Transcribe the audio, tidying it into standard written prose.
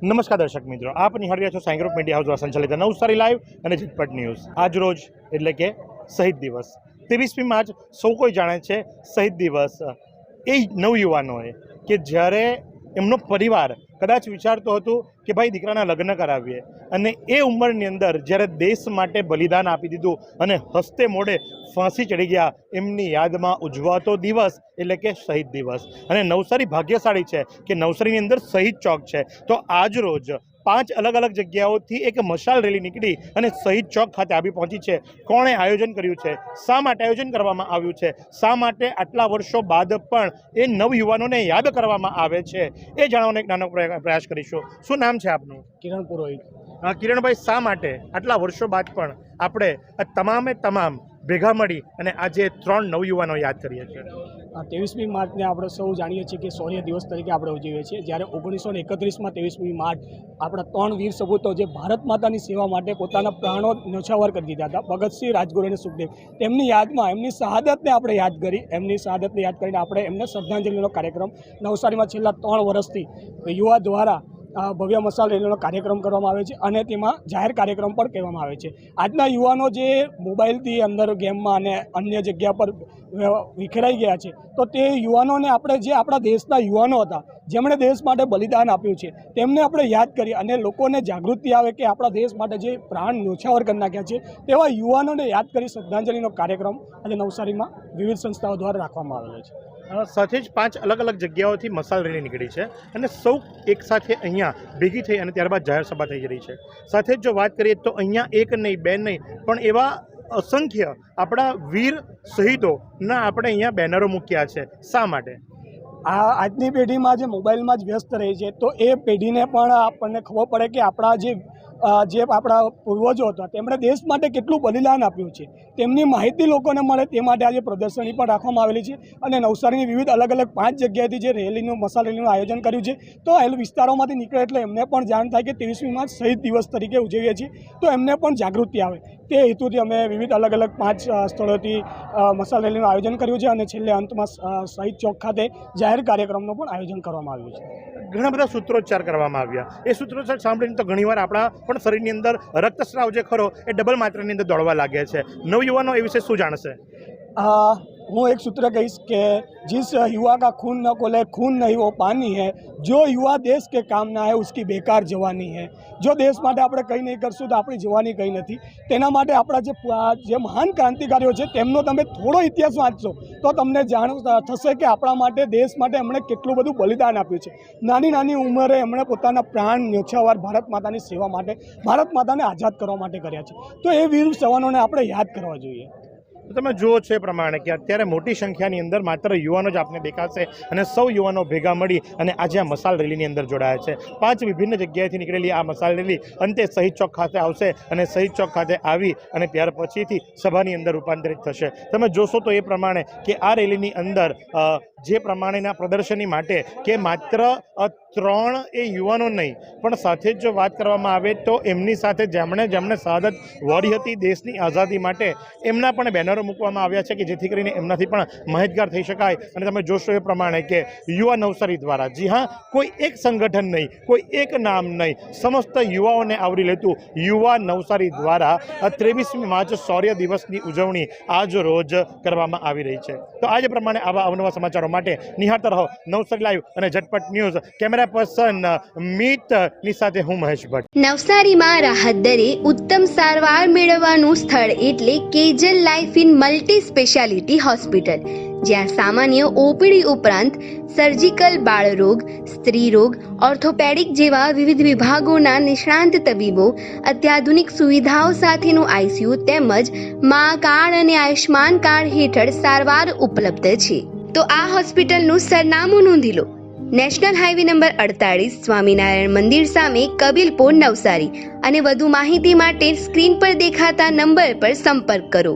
નમસ્કાર દર્શક મિત્રો, આપ નિહાળી રહ્યા છો સાઈ ગ્રુપ મીડિયા હાઉસ દ્વારા સંચાલિત નવસારી લાઈવ અને ઝટપટ ન્યૂઝ। આજ રોજ એટલે કે શહીદ દિવસ 23મી માર્ચ સૌ કોઈ જાણે છે। શહીદ દિવસ એ નવયુવાનોએ કે જ્યારે એમનો પરિવાર કદાચ વિચારતો હતું કે ભાઈ દીકરાના લગ્ન કરાવીએ અને એ ઉંમરની અંદર જ્યારે દેશ માટે બલિદાન આપી દીધું અને હસ્તે મોડે ફાંસી ચડી ગયા, એમની યાદમાં ઉજવાતો દિવસ એટલે કે શહીદ દિવસ। અને નવસારી ભાગ્યશાળી છે કે નવસારીની અંદર શહીદ ચોક છે। તો આજ રોજ 5 અલગ અલગ જગ્યાઓથી એક મશાલ રેલી નીકળી અને શહીદ ચોક ખાતે આવી પહોંચી છે। કોણે આયોજન કર્યું છે, શા માટે આયોજન કરવામાં આવ્યું છે, શા માટે આટલા વર્ષો બાદ પણ એ નવયુવાનોને યાદ કરવામાં આવે છે, એ જાણવાનો એક નાનો પ્રયાસ કરીશું। શું નામ છે આપનું? કિરણ પુરોહિત। કિરણભાઈ, શા માટે આટલા વર્ષો બાદ પણ આપણે તમામે તમામ ભેગા મળી અને આજે 3 નવયુવાનો યાદ કરીએ છીએ? 23મી માર્ચને આપણે સૌ જાણીએ છીએ કે શૌર્ય દિવસ તરીકે આપણે ઉજવીએ છીએ। જ્યારે 1931માં 23મી માર્ચ આપણા 3 વીર સપૂતો જે ભારત માતાની સેવા માટે પોતાના પ્રાણો ન્યોછાવર કરી દીધા હતા, ભગતસિંહ, રાજગુરુ અને સુખદેવ, તેમની યાદમાં એમની શહાદતને આપણે યાદ કરી। એમની શહાદતને યાદ કરીને આપણે એમને શ્રદ્ધાંજલિનો કાર્યક્રમ નવસારીમાં છેલ્લા 3 વર્ષથી યુવા દ્વારા ભવ્ય મશાલ રેલીનો કાર્યક્રમ કરવામાં આવે છે અને તેમાં જાહેર કાર્યક્રમ પણ કહેવામાં આવે છે। આજના યુવાનો જે મોબાઈલથી અંદર ગેમમાં અને અન્ય જગ્યા પર વિખેરાઈ ગયા છે, તો તે યુવાનોને આપણે જે આપણા દેશના યુવાનો હતા જેમણે દેશ માટે બલિદાન આપ્યું છે તેમને આપણે યાદ કરી અને લોકોને જાગૃતિ આવે કે આપણા દેશ માટે જે પ્રાણ ન્યોછાવર કરી નાખ્યા છે તેવા યુવાનોને યાદ કરી શ્રદ્ધાંજલિનો કાર્યક્રમ આજે નવસારીમાં વિવિધ સંસ્થાઓ દ્વારા રાખવામાં આવેલો છે। સાથે જ 5 અલગ અલગ જગ્યાઓથી મશાલ રેલી નીકળી છે અને સૌ એક સાથે અહીંયા ભેગી થઈ અને ત્યારબાદ જાહેર સભા થઈ રહી છે। સાથે જ જો વાત કરીએ તો અહીંયા 1 નહીં 2 નહીં પણ એવા અસંખ્ય આપણા વીર શહીદોના આપણે અહીંયા બેનરો મૂક્યા છે। શા માટે? આજની પેઢીમાં જે મોબાઈલમાં જ વ્યસ્ત રહી છે, તો એ પેઢીને પણ આપણને ખબર પડે કે આપણા જે આપણા પૂર્વજો હતા તેમણે દેશ માટે કેટલું બલિદાન આપ્યું છે, તેમની માહિતી લોકોને મળે તે માટે આજે પ્રદર્શની પણ રાખવામાં આવેલી છે। અને નવસારીની વિવિધ અલગ અલગ 5 જગ્યાએથી જે રેલીનું મશાલ રેલીનું આયોજન કર્યું છે, તો એ વિસ્તારોમાંથી નીકળે એટલે એમને પણ જાણ થાય કે 23મી માર્ચ શહીદ દિવસ તરીકે ઉજવીએ છીએ, તો એમને પણ જાગૃતિ આવે તે હેતુથી અમે વિવિધ અલગ અલગ 5 સ્થળોથી મશાલ રેલીનું આયોજન કર્યું છે અને છેલ્લે અંતમાં શહીદ ચોક ખાતે જાહેર કાર્યક્રમનું પણ આયોજન કરવામાં આવ્યું છે। ઘણા બધા સૂત્રોચ્ચાર કરવામાં આવ્યા। એ સૂત્રોચ્ચાર સાંભળીને તો ઘણીવાર આપણા પણ શરીરની અંદર રક્તસ્રાવ જે ખરો એ ડબલ માત્રાની અંદર દોડવા લાગે છે। નવયુવાનો એ વિશે શું જાણશે? હું એક સૂત્ર કહીશ કે जिस युवा का खून न खोले खून नहीं वो पानी है, जो युवा देश के काम ना है उसकी बेकार जवानी है। जो देश માટે આપણે કંઈ નહીં કરશું તો આપણી જવાની કંઈ નથી। તેના માટે આપણા જે મહાન ક્રાંતિકારીઓ છે તેમનો તમે થોડો ઇતિહાસ વાંચશો તો તમને જાણ થશે કે આપણા માટે દેશ માટે એમણે કેટલું બધું બલિદાન આપ્યું છે। નાની નાની ઉંમરે એમણે પોતાના પ્રાણ ન્યોછાવર ભારત માતાની સેવા માટે, ભારત માતાને આઝાદ કરવા માટે કર્યા છે। તો એ વીર જવાનોને આપણે યાદ કરવા જોઈએ। તમે જુઓ છો એ પ્રમાણે કે અત્યારે મોટી સંખ્યાની અંદર માત્ર યુવાનો જ આપને દેખાશે અને સૌ યુવાનો ભેગા મળી અને આજે આ મશાલ રેલીની અંદર જોડાયા છે। 5 વિભિન્ન જગ્યાએથી નીકળેલી આ મશાલ રેલી અંતે શહીદ ચોક ખાતે આવશે અને શહીદ ચોક ખાતે આવી અને ત્યાર પછીથી સભાની અંદર રૂપાંતરિત થશે। તમે જોશો તો એ પ્રમાણે કે આ રેલીની અંદર જે પ્રમાણેના પ્રદર્શની માટે કે માત્ર 3 એ યુવાનો નહીં પણ સાથે જ જો વાત કરવામાં આવે તો એમની સાથે જેમણે શહાદત વળી હતી દેશની આઝાદી માટે, એમના પણ બેનરો મૂકવામાં આવ્યા છે કે જેથી કરીને એમનાથી પણ માહિતગાર થઈ શકાય। અને તમે જોશો એ પ્રમાણે કે યુવા નવસારી દ્વારા, જી હા, કોઈ એક સંગઠન નહીં, કોઈ એક નામ નહીં, સમસ્ત યુવાઓને આવરી લેતું યુવા નવસારી દ્વારા 23મી માર્ચ શૌર્ય દિવસની ઉજવણી આજ રોજ કરવામાં આવી રહી છે। તો આજ પ્રમાણે આવા અવનવા સમાચારો માટે નિહાળતા રહો નવસારી લાઈવ અને ઝટપટ ન્યૂઝ। કેમેરા પર્સન મિતની સાથે હું મહેશ ભટ્ટ। નવસારીમાં રાહત દરે ઉત્તમ સારવાર મેળવવાનું સ્થળ એટલે Kejal life in multi speciality hospital, જ્યાં સામાન્ય ઓપીડી ઉપરાંત સર્જિકલ, બાળરોગ, સ્ત્રી રોગ, ઓર્થોપેડિક જેવા વિવિધ વિભાગોના નિષ્ણાંત તબીબો, અત્યાધુનિક સુવિધાઓ સાથેનું આઈસીયુ તેમજ મા કાર્ડ અને આયુષ્માન કાર્ડ હેઠળ સારવાર ઉપલબ્ધ છે। તો આ હોસ્પિટલનું સરનામું નોંધી લો। નેશનલ હાઈવે નંબર 48, સ્વામિનારાયણ મંદિર સામે, કબીલપુર, નવસારી। અને વધુ માહિતી માટે સ્ક્રીન પર દેખાતા નંબર પર સંપર્ક કરો।